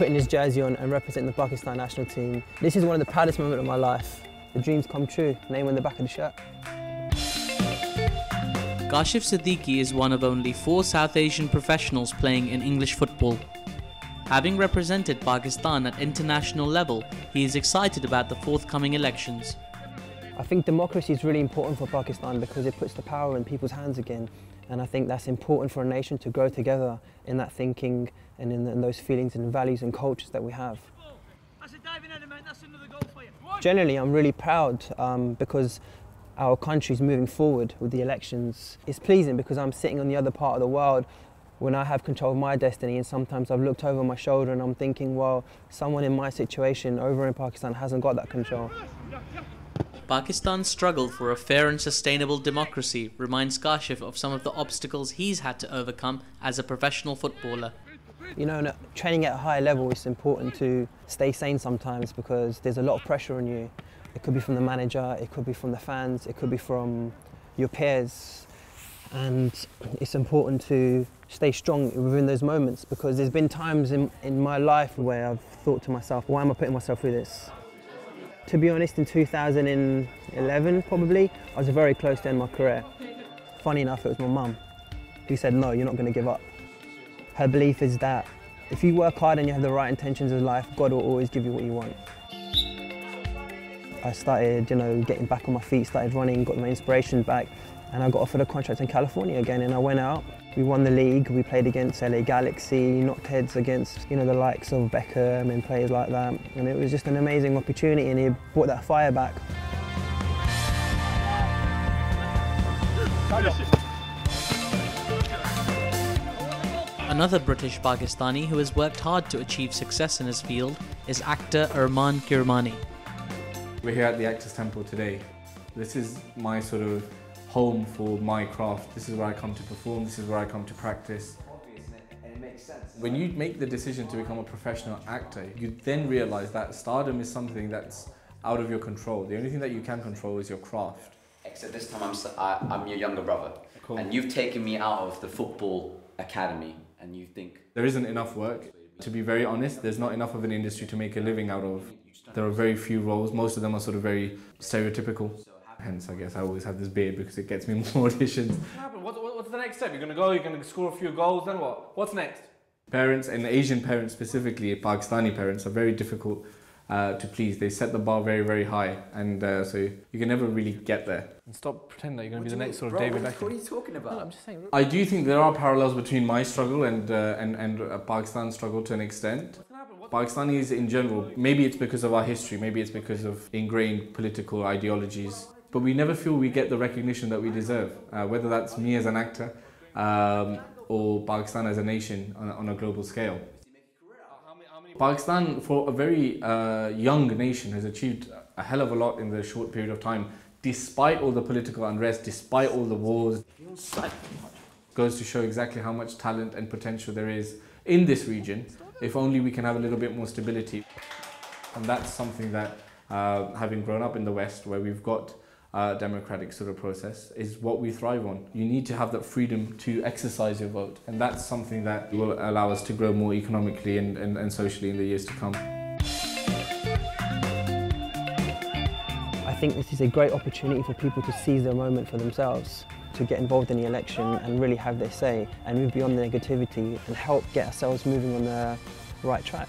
putting his jersey on and representing the Pakistan national team. This is one of the proudest moments of my life. The dreams come true, name on the back of the shirt. Kashif Siddiqi is one of only 4 South Asian professionals playing in English football. Having represented Pakistan at international level, he is excited about the forthcoming elections. I think democracy is really important for Pakistan because it puts the power in people's hands again. And I think that's important for a nation to grow together in that thinking and in those feelings and values and cultures that we have. Generally, I'm really proud because our country's moving forward with the elections. It's pleasing because I'm sitting on the other part of the world when I have control of my destiny, and sometimes I've looked over my shoulder and I'm thinking, well, someone in my situation over in Pakistan hasn't got that control. Pakistan's struggle for a fair and sustainable democracy reminds Kashif of some of the obstacles he's had to overcome as a professional footballer. You know, training at a high level, it's important to stay sane sometimes because there's a lot of pressure on you. It could be from the manager, it could be from the fans, it could be from your peers. And it's important to stay strong within those moments because there's been times in my life where I've thought to myself, why am I putting myself through this? To be honest, in 2011 probably, I was very close to end my career. Funny enough, it was my mum who said, no, you're not going to give up. Her belief is that if you work hard and you have the right intentions in life, God will always give you what you want. I started, getting back on my feet, started running, got my inspiration back, and I got offered a contract in California again, and I went out. We won the league, we played against LA Galaxy, knocked heads against, the likes of Beckham and players like that. And it was just an amazing opportunity, and it brought that fire back. Another British Pakistani who has worked hard to achieve success in his field is actor Armaan Kirmani. We're here at the Actors Temple today. This is my sort of home for my craft. This is where I come to perform, this is where I come to practice. And it makes sense. When you make the decision to become a professional actor, you then realise that stardom is something that's out of your control. The only thing that you can control is your craft. Except this time I'm your younger brother. Cool. And you've taken me out of the football academy and you think... There isn't enough work. To be very honest, there's not enough of an industry to make a living out of. There are very few roles. Most of them are sort of very stereotypical. Hence, I guess I always have this beard because it gets me more auditions. What's the next step? You're going to go, you're going to score a few goals, then what? What's next? Parents, and Asian parents specifically, Pakistani parents, are very difficult to please. They set the bar very, very high, and so you can never really get there. And stop pretending that you're going to be the next sort of David Beckham. What are you talking about? No, I'm just saying. I do think there are parallels between my struggle and Pakistan's struggle to an extent. Pakistanis in general, maybe it's because of our history, maybe it's because of ingrained political ideologies, but we never feel we get the recognition that we deserve, whether that's me as an actor or Pakistan as a nation on a global scale. Pakistan, for a very young nation, has achieved a hell of a lot in the short period of time, despite all the political unrest, despite all the wars. Goes to show exactly how much talent and potential there is in this region, if only we can have a little bit more stability. And that's something that, having grown up in the West, where we've got a democratic sort of process, is what we thrive on. You need to have that freedom to exercise your vote, and that's something that will allow us to grow more economically and socially in the years to come. I think this is a great opportunity for people to seize their moment for themselves, to get involved in the election and really have their say and move beyond the negativity and help get ourselves moving on the right track.